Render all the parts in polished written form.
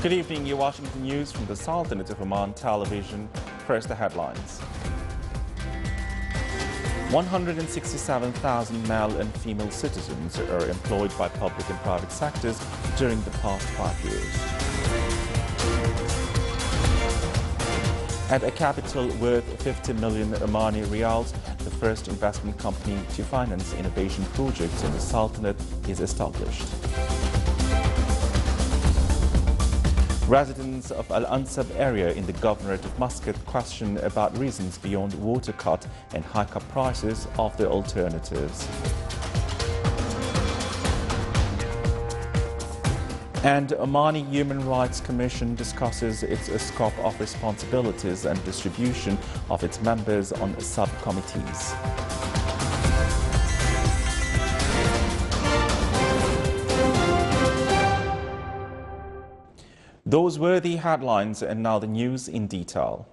Good evening. You're watching the news from the Sultanate of Oman Television. First, the headlines. 167,000 male and female citizens are employed by public and private sectors during the past 5 years. At a capital worth 50 million Omani riyals, the first investment company to finance innovation projects in the Sultanate is established. Residents of Al Ansab area in the Governorate of Muscat question about reasons beyond water cut and hike up prices of the alternatives. And Omani Human Rights Commission discusses its scope of responsibilities and distribution of its members on subcommittees. Those were the headlines, and now the news in detail.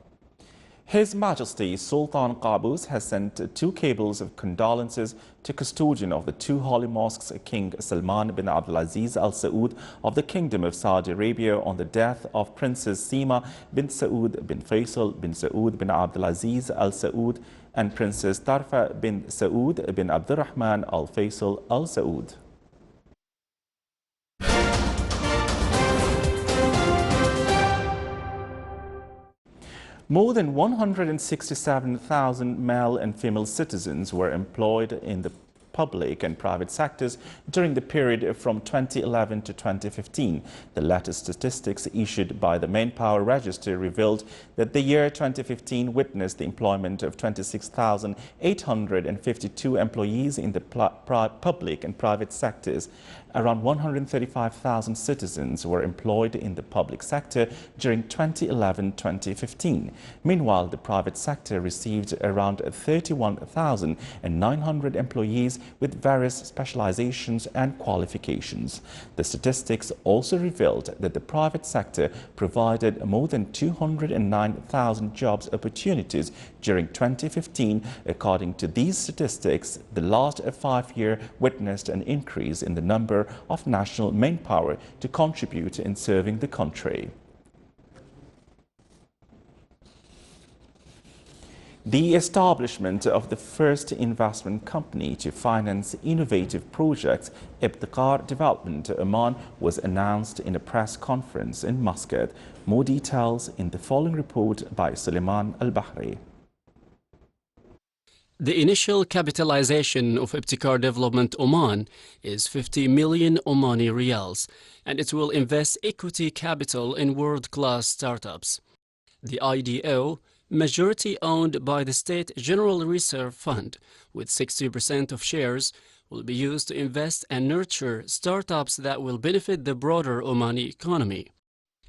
His Majesty Sultan Qaboos has sent 2 cables of condolences to custodian of the 2 holy mosques, King Salman bin Abdulaziz Al Saud of the Kingdom of Saudi Arabia, on the death of Princess Sima bin Saud bin Faisal bin Saud bin Abdulaziz Al Saud and Princess Tarfa bin Saud bin Abdurrahman Al Faisal Al Saud. More than 167,000 male and female citizens were employed in the public and private sectors during the period from 2011 to 2015. The latest statistics issued by the Manpower Register revealed that the year 2015 witnessed the employment of 26,852 employees in the public and private sectors. Around 135,000 citizens were employed in the public sector during 2011-2015. Meanwhile, the private sector received around 31,900 employees with various specializations and qualifications. The statistics also revealed that the private sector provided more than 209,000 jobs opportunities during 2015. According to these statistics, the last 5 years witnessed an increase in the number of national manpower to contribute in serving the country. The establishment of the first investment company to finance innovative projects, Ibtiqar Development Oman, was announced in a press conference in Muscat. More details in the following report by Suleiman Al-Bahri. The initial capitalization of Ibtiqar Development Oman is 50 million Omani riyals, and it will invest equity capital in world-class startups. The IDO, majority owned by the State General Reserve Fund, with 60% of shares, will be used to invest and nurture startups that will benefit the broader Omani economy.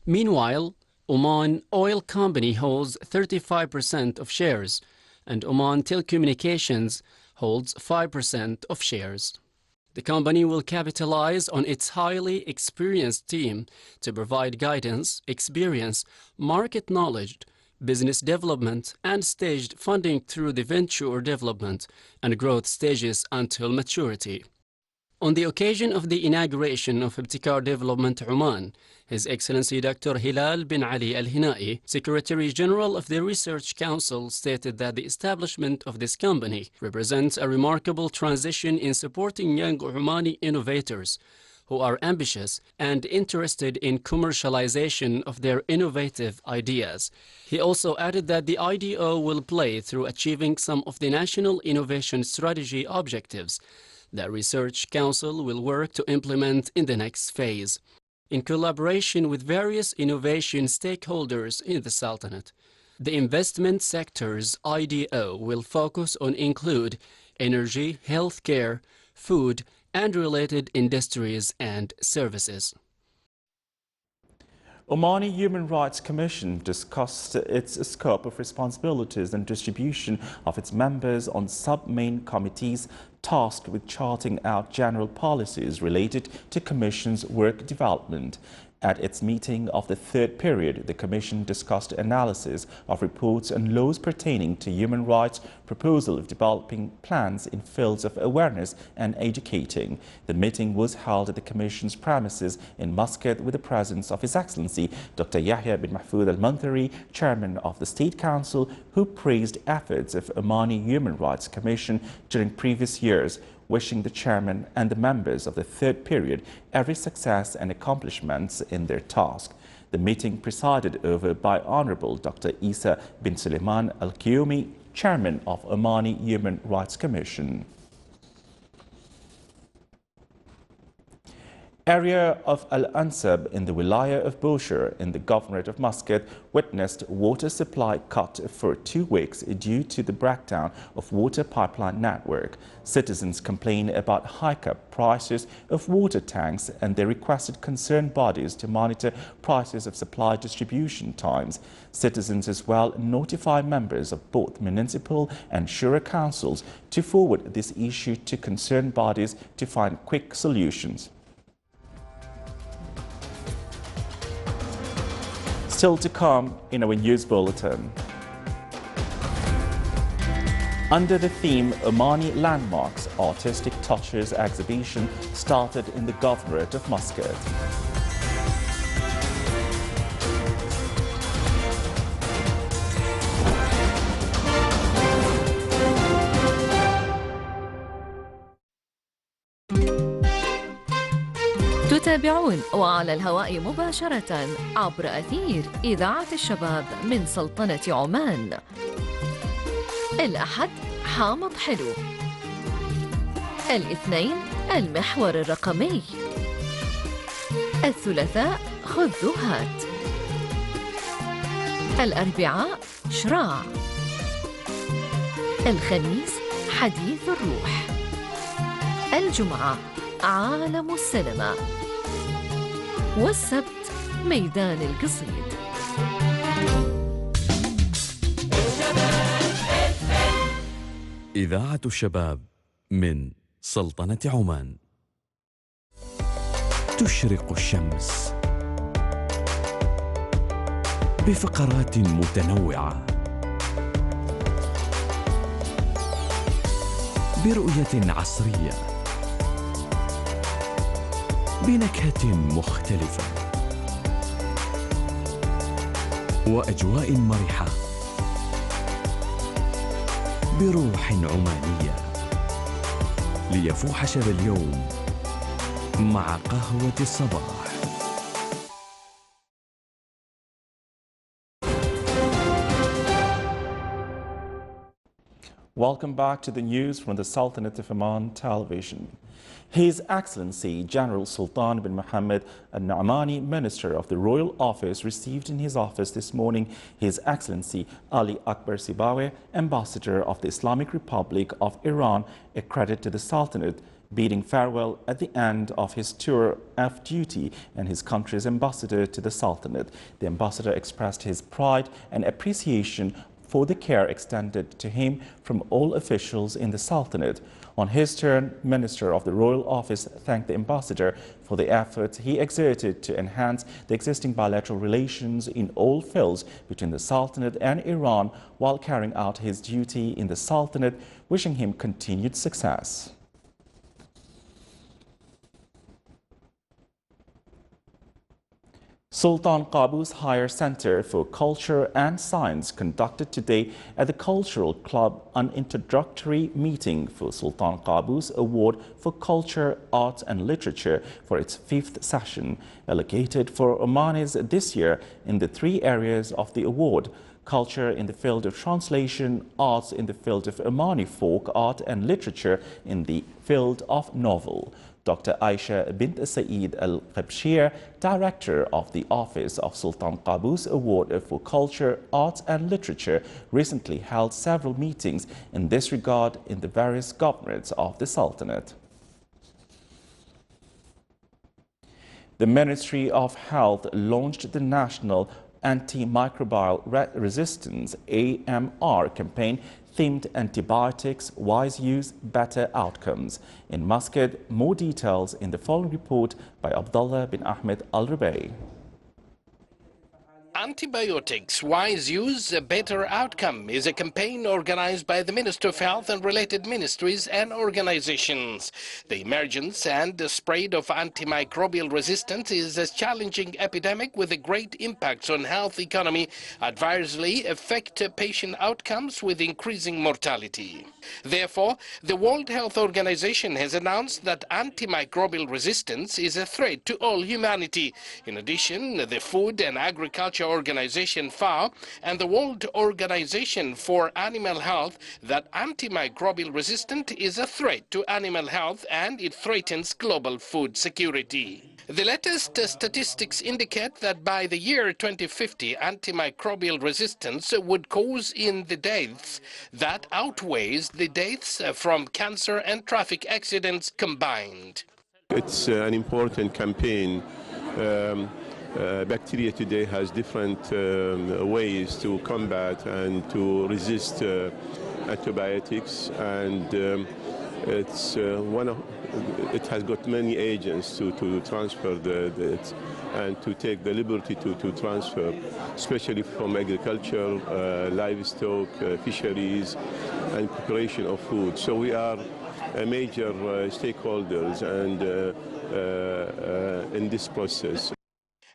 Meanwhile, Oman Oil Company holds 35% of shares, and Oman Telecommunications holds 5% of shares. The company will capitalize on its highly experienced team to provide guidance, experience, market knowledge, business development, and staged funding through the venture development and growth stages until maturity. On the occasion of the inauguration of Ibtiqar Development Oman, His Excellency Dr. Hilal bin Ali Al-Hinai, Secretary General of the Research Council, stated that the establishment of this company represents a remarkable transition in supporting young Omani innovators who are ambitious and interested in commercialization of their innovative ideas. He also added that the IDO will play through achieving some of the National Innovation Strategy objectives that Research Council will work to implement in the next phase, in collaboration with various innovation stakeholders in the Sultanate. The investment sector's IDO will focus on include energy, healthcare, food, and related industries and services. Omani Human Rights Commission discussed its scope of responsibilities and distribution of its members on sub-main committees tasked with charting out general policies related to Commission's work development. At its meeting of the third period, the Commission discussed analysis of reports and laws pertaining to human rights, proposal of developing plans in fields of awareness and educating. The meeting was held at the Commission's premises in Muscat with the presence of His Excellency Dr. Yahya bin Mahfoud al-Manthari, Chairman of the State Council, who praised efforts of Omani Human Rights Commission during previous years, wishing the chairman and the members of the third period every success and accomplishments in their task. The meeting presided over by Honorable Dr. Isa bin Suleiman Al-Qiyumi, Chairman of Omani Human Rights Commission. Area of Al-Ansab in the Wilaya of Bushehr in the Governorate of Muscat witnessed water supply cut for 2 weeks due to the breakdown of water pipeline network. Citizens complained about hike-up prices of water tanks and they requested concerned bodies to monitor prices of supply distribution times. Citizens as well notify members of both municipal and shura councils to forward this issue to concerned bodies to find quick solutions. Still to come in our news bulletin. Under the theme Omani Landmarks, Artistic Touches exhibition started in the Governorate of Muscat. تتابعون وعلى الهواء مباشرة عبر أثير إذاعة الشباب من سلطنة عمان. الأحد حامض حلو، الاثنين المحور الرقمي، الثلاثاء خذ ذو هات، الأربعاء شراع، الخميس حديث الروح، الجمعة عالم السينما، والسبت ميدان القصيد. إذاعة الشباب من سلطنة عمان. تشرق الشمس بفقرات متنوعة، برؤية عصرية، بنكهة مختلفة، وأجواء مرحة، بروح عمانية، ليفوح شذا اليوم مع قهوة الصباح. Welcome back to the news from the Sultanate of Oman television. His Excellency General Sultan bin Mohammed Al-Na'mani, Minister of the Royal Office, received in his office this morning His Excellency Ali Akbar Sibaweh, Ambassador of the Islamic Republic of Iran, accredited to the Sultanate, bidding farewell at the end of his tour of duty and his country's ambassador to the Sultanate. The ambassador expressed his pride and appreciation for the care extended to him from all officials in the Sultanate. On his turn, Minister of the Royal Office thanked the ambassador for the efforts he exerted to enhance the existing bilateral relations in all fields between the Sultanate and Iran while carrying out his duty in the Sultanate, wishing him continued success. Sultan Qaboos Higher Center for Culture and Science conducted today at the Cultural Club an introductory meeting for Sultan Qaboos Award for Culture, Arts and Literature for its 5th session, allocated for Omanis this year in the 3 areas of the award: culture in the field of translation, arts in the field of Omani folk art and literature in the field of novel. Dr. Aisha bint Saeed Al-Qabshir, Director of the Office of Sultan Qaboos Award for Culture, Arts and Literature, recently held several meetings in this regard in the various governorates of the Sultanate. The Ministry of Health launched the National Antimicrobial Resistance (AMR) campaign themed antibiotics, wise use, better outcomes. In Muscat, more details in the following report by Abdullah bin Ahmed Al-Rubai. Antibiotics, wise use, a better outcome is a campaign organized by the Ministry of Health and related ministries and organizations. The emergence and the spread of antimicrobial resistance is a challenging epidemic with a great impact on health economy, adversely affect patient outcomes with increasing mortality. Therefore, the World Health Organization has announced that antimicrobial resistance is a threat to all humanity. In addition, the Food and Agriculture Organization FAO and the World Organization for Animal Health that antimicrobial resistance is a threat to animal health and it threatens global food security. The latest statistics indicate that by the year 2050, antimicrobial resistance would cause in the deaths that outweighs the deaths from cancer and traffic accidents combined. It's an important campaign. Bacteria today has different ways to combat and to resist antibiotics, and it has got many agents to transfer it and to take the liberty to transfer, especially from agriculture, livestock, fisheries, and preparation of food. So we are major stakeholders and in this process.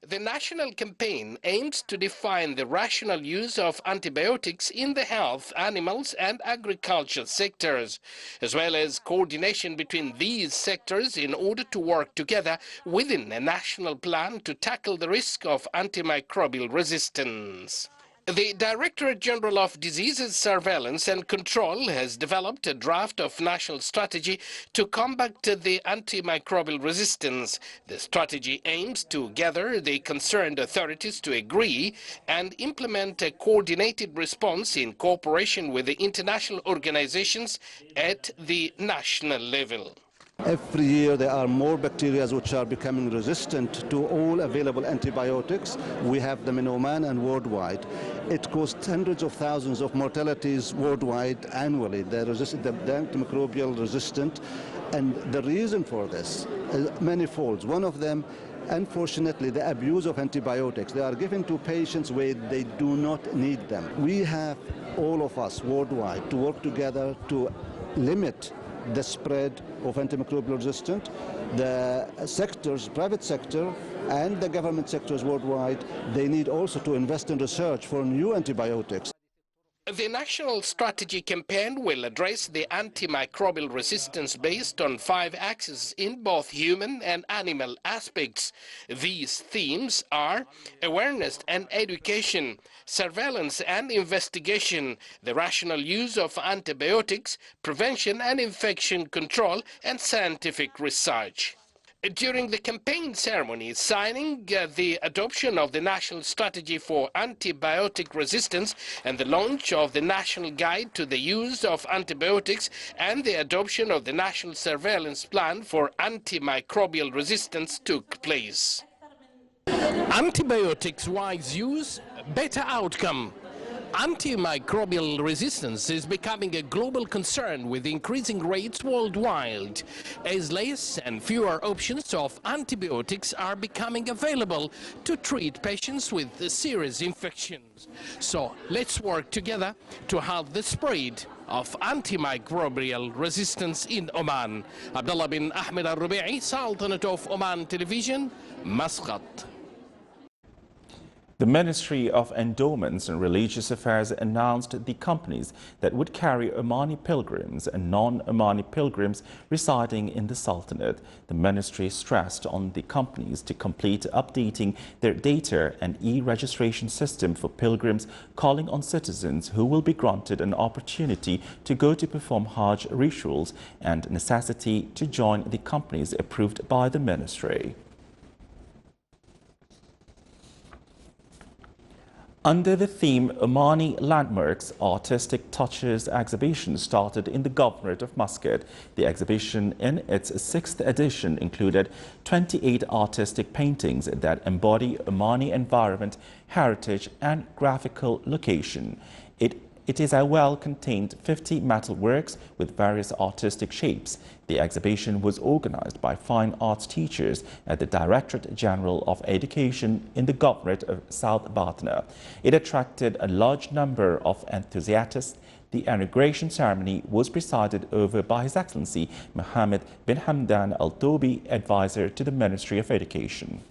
The national campaign aims to define the rational use of antibiotics in the health, animals and agriculture sectors, as well as coordination between these sectors in order to work together within a national plan to tackle the risk of antimicrobial resistance. The Directorate General of Diseases Surveillance and Control has developed a draft of national strategy to combat the antimicrobial resistance. The strategy aims to gather the concerned authorities to agree and implement a coordinated response in cooperation with the international organizations at the national level. Every year there are more bacteria which are becoming resistant to all available antibiotics. We have them in Oman and worldwide. It caused hundreds of thousands of mortalities worldwide annually. They're the antimicrobial resistant, and the reason for this is manifold. One of them, unfortunately, the abuse of antibiotics. They are given to patients where they do not need them. We have, all of us worldwide, to work together to limit the spread of antimicrobial resistance. The sectors, private sector and the government sectors worldwide, they need also to invest in research for new antibiotics. The national strategy campaign will address the antimicrobial resistance based on 5 axes in both human and animal aspects. These themes are awareness and education, surveillance and investigation, the rational use of antibiotics, prevention and infection control, and scientific research. During the campaign ceremony signing the adoption of the National Strategy for Antibiotic Resistance and the launch of the National Guide to the Use of Antibiotics and the adoption of the National Surveillance Plan for Antimicrobial Resistance took place. Antibiotics wise use, better outcome. Antimicrobial resistance is becoming a global concern with increasing rates worldwide, as less and fewer options of antibiotics are becoming available to treat patients with serious infections. So let's work together to halt the spread of antimicrobial resistance in Oman. Abdullah bin Ahmed Al-Rubai, Sultanate of Oman Television, Muscat. The Ministry of Endowments and Religious Affairs announced the companies that would carry Omani pilgrims and non-Omani pilgrims residing in the Sultanate. The ministry stressed on the companies to complete updating their data and e-registration system for pilgrims, calling on citizens who will be granted an opportunity to go to perform Hajj rituals and necessity to join the companies approved by the ministry. Under the theme Omani Landmarks, Artistic Touches exhibition started in the Governorate of Muscat. The exhibition in its 6th edition included 28 artistic paintings that embody Omani environment, heritage and graphical location. It It is a well-contained 50 metalworks with various artistic shapes. The exhibition was organized by fine arts teachers at the Directorate General of Education in the Governorate of South Batna. It attracted a large number of enthusiasts. The inauguration ceremony was presided over by His Excellency Mohammed bin Hamdan Al Tobi, advisor to the Ministry of Education.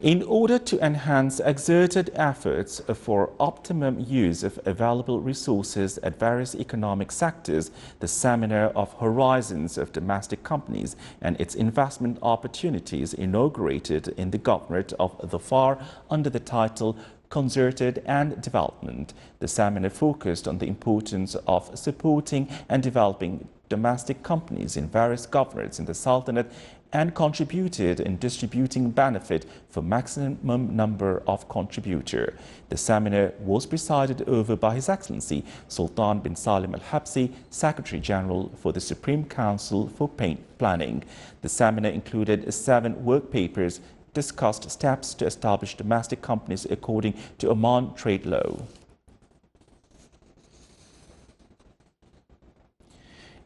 In order to enhance exerted efforts for optimum use of available resources at various economic sectors, the Seminar of Horizons of Domestic Companies and its Investment Opportunities inaugurated in the Governorate of Dhofar under the title Concerted and Development. The seminar focused on the importance of supporting and developing domestic companies in various governorates in the Sultanate and contributed in distributing benefit for maximum number of contributor. The seminar was presided over by His Excellency Sultan bin Salim Al Habsi, Secretary General for the Supreme Council for Planning. The seminar included 7 work papers, discussed steps to establish domestic companies according to Oman trade law.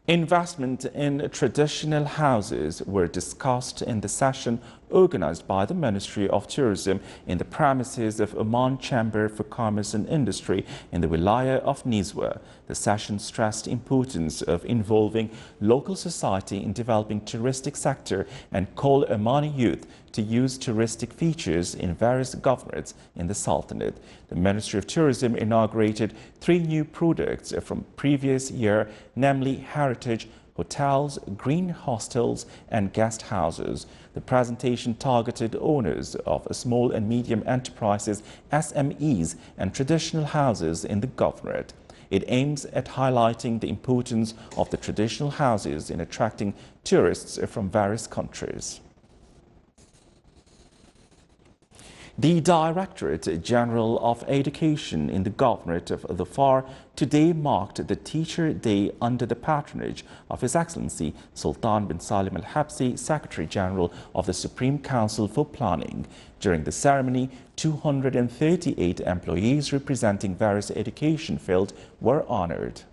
Investment in traditional houses were discussed in the session organized by the Ministry of Tourism in the premises of Oman Chamber for Commerce and Industry in the Wilaya of Nizwa. The session stressed the importance of involving local society in developing touristic sector and called Omani youth to use touristic features in various governorates in the Sultanate. The Ministry of Tourism inaugurated 3 new products from previous year, namely heritage hotels, green hostels and guest houses. The presentation targeted owners of small and medium enterprises, SMEs and traditional houses in the governorate. It aims at highlighting the importance of the traditional houses in attracting tourists from various countries. The Directorate General of Education in the Governorate of Dhofar today marked the Teacher Day under the patronage of His Excellency Sultan bin Salim Al Habsi, Secretary General of the Supreme Council for Planning. During the ceremony, 238 employees representing various education fields were honored.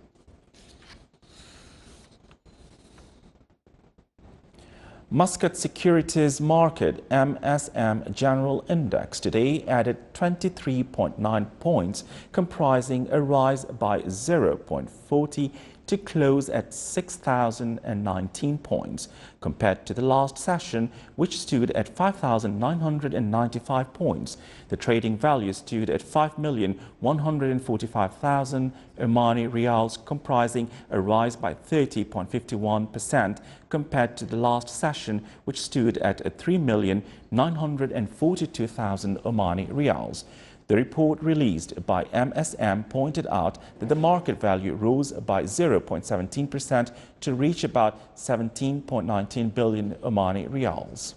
Muscat Securities Market MSM General Index today added 23.9 points, comprising a rise by 0.40 to close at 6,019 points, compared to the last session, which stood at 5,995 points. The trading value stood at 5,145,000 Omani Rials, comprising a rise by 30.51% compared to the last session, which stood at 3,942,000 Omani Rials. The report released by MSM pointed out that the market value rose by 0.17% to reach about 17.19 billion Omani Rials.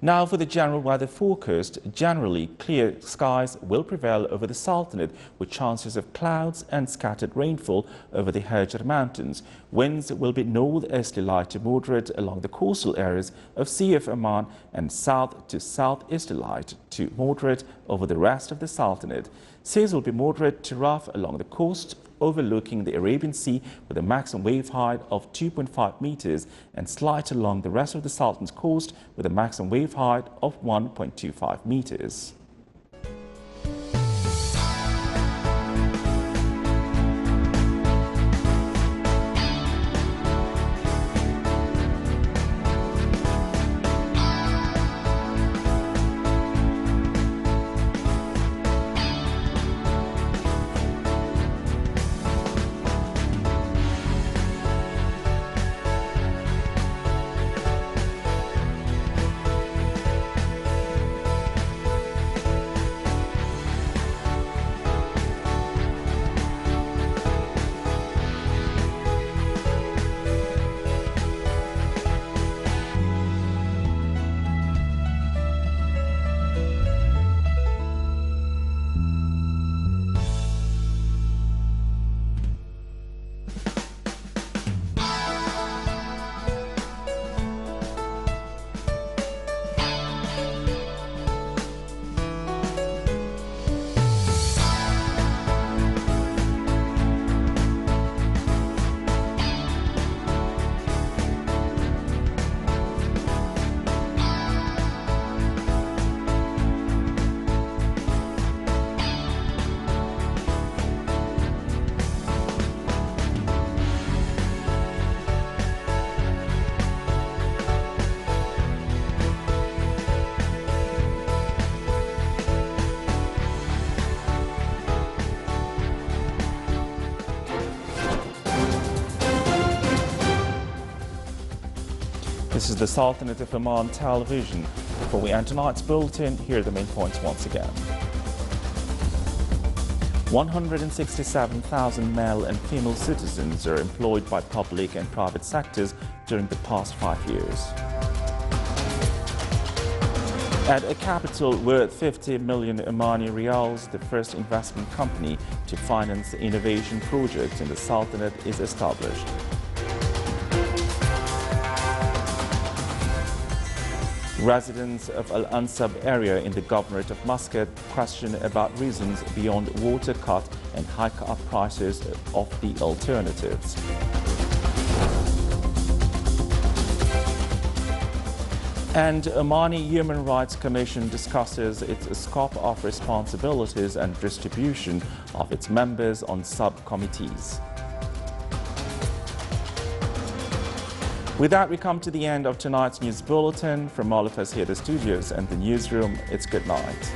Now for the general weather forecast. Generally, clear skies will prevail over the Sultanate with chances of clouds and scattered rainfall over the Hajar Mountains. Winds will be northeasterly light to moderate along the coastal areas of Sea of Oman and south to southeasterly light to moderate over the rest of the Sultanate. Seas will be moderate to rough along the coast overlooking the Arabian Sea with a maximum wave height of 2.5 meters and slight along the rest of the Sultan's coast with a maximum wave height of 1.25 meters. This is the Sultanate of Oman television. Before we end tonight's bulletin, here are the main points once again. 167,000 male and female citizens are employed by public and private sectors during the past 5 years. At a capital worth 50 million Omani Riyals, the first investment company to finance innovation projects in the Sultanate is established. Residents of Al-Ansab area in the Governorate of Muscat question about reasons beyond water cut and hike-up prices of the alternatives. And Omani Human Rights Commission discusses its scope of responsibilities and distribution of its members on subcommittees. With that, we come to the end of tonight's news bulletin. From all of us here at the studios and the newsroom, it's good night.